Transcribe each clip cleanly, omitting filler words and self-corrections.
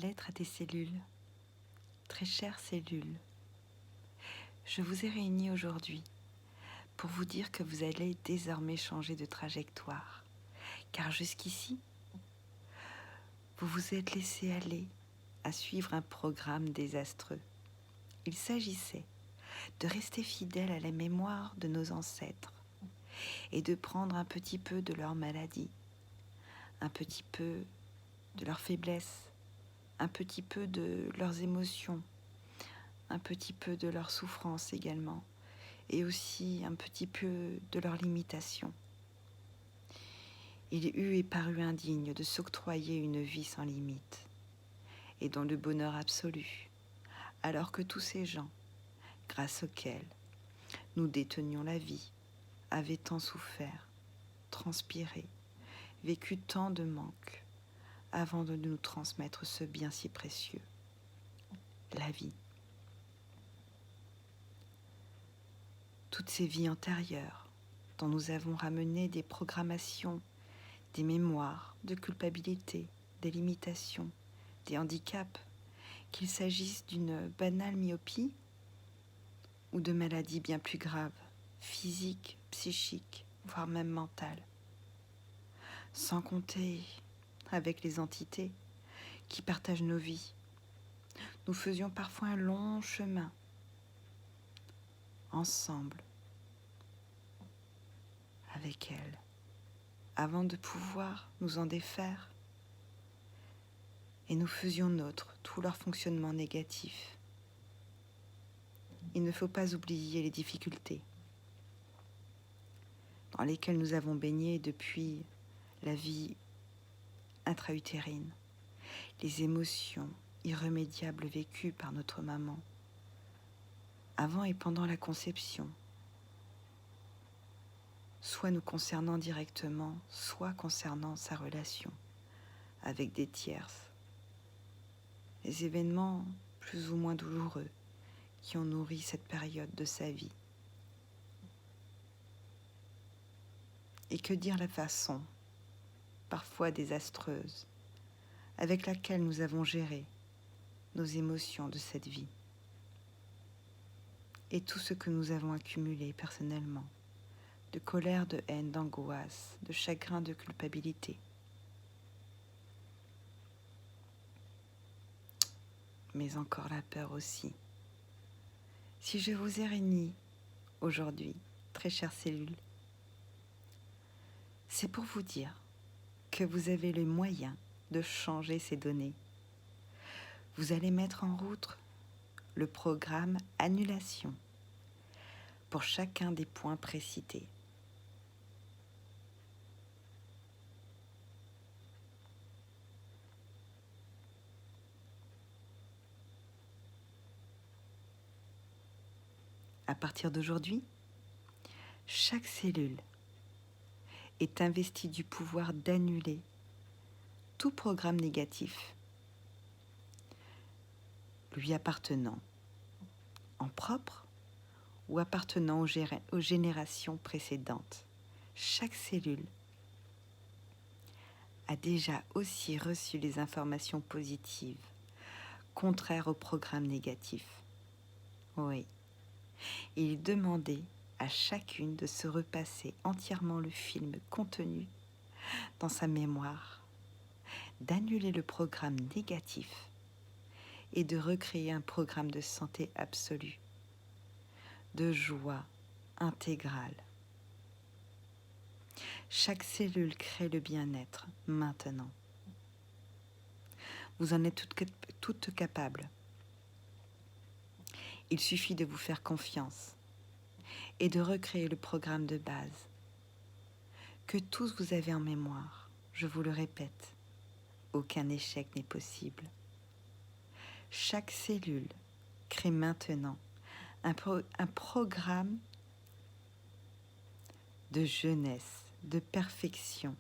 Lettre à tes cellules. Très chères cellules, je vous ai réunis aujourd'hui pour vous dire que vous allez désormais changer de trajectoire, car jusqu'ici, vous vous êtes laissé aller à suivre un programme désastreux. Il s'agissait de rester fidèle à la mémoire de nos ancêtres et de prendre un petit peu de leur maladie, un petit peu de leur faiblesse, un petit peu de leurs émotions, un petit peu de leur souffrance également, et aussi un petit peu de leurs limitations. Il eût et parut indigne de s'octroyer une vie sans limite et dans le bonheur absolu, alors que tous ces gens, grâce auxquels nous détenions la vie, avaient tant souffert, transpiré, vécu tant de manques, avant de nous transmettre ce bien si précieux, la vie. Toutes ces vies antérieures, dont nous avons ramené des programmations, des mémoires de culpabilité, des limitations, des handicaps, qu'il s'agisse d'une banale myopie ou de maladies bien plus graves, physiques, psychiques, voire même mentales. Sans compter avec les entités qui partagent nos vies. Nous faisions parfois un long chemin, ensemble, avec elles, avant de pouvoir nous en défaire. Et nous faisions nôtre tout leur fonctionnement négatif. Il ne faut pas oublier les difficultés dans lesquelles nous avons baigné depuis la vie intra-utérine, les émotions irrémédiables vécues par notre maman, avant et pendant la conception, soit nous concernant directement, soit concernant sa relation avec des tierces. Les événements plus ou moins douloureux qui ont nourri cette période de sa vie. Et que dire la façon, parfois désastreuse, avec laquelle nous avons géré nos émotions de cette vie et tout ce que nous avons accumulé personnellement, de colère, de haine, d'angoisse, de chagrin, de culpabilité. Mais encore la peur aussi. Si je vous ai réunis aujourd'hui, très chères cellules, c'est pour vous dire que vous avez le moyen de changer ces données. Vous allez mettre en route le programme annulation pour chacun des points précités. À partir d'aujourd'hui, chaque cellule est investie du pouvoir d'annuler tout programme négatif lui appartenant en propre ou appartenant aux générations précédentes. Chaque cellule a déjà aussi reçu les informations positives, contraires au programme négatif. Oui, il est demandé à chacune de se repasser entièrement le film contenu dans sa mémoire, d'annuler le programme négatif et de recréer un programme de santé absolue, de joie intégrale. Chaque cellule crée le bien-être maintenant. Vous en êtes toutes capables. Il suffit de vous faire confiance et de recréer le programme de base que tous vous avez en mémoire. Je vous le répète, aucun échec n'est possible. Chaque cellule crée maintenant un programme de jeunesse, de perfection.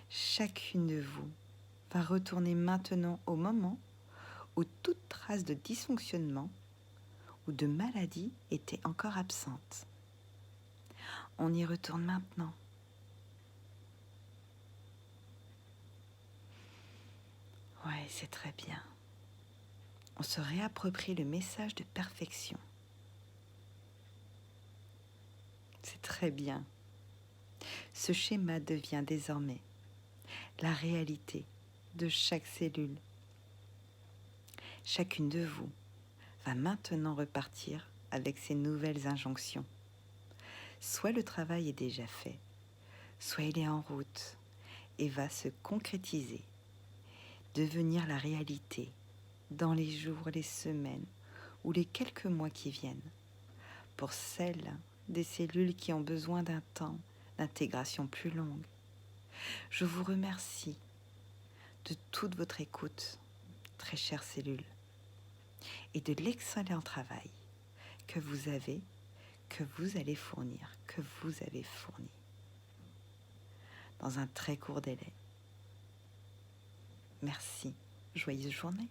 Chacune de vous va retourner maintenant au moment où toute trace de dysfonctionnement ou de maladie était encore absente. On y retourne maintenant. c'est très bien. On se réapproprie le message de perfection. C'est très bien. Ce schéma devient désormais la réalité de chaque cellule. Chacune de vous va maintenant repartir avec ces nouvelles injonctions. Soit le travail est déjà fait, soit il est en route et va se concrétiser, devenir la réalité dans les jours, les semaines ou les quelques mois qui viennent. Pour celles des cellules qui ont besoin d'un temps d'intégration plus longue, je vous remercie de toute votre écoute, très chères cellules, et de l'excellent travail que vous allez fournir, dans un très court délai. Merci, joyeuse journée.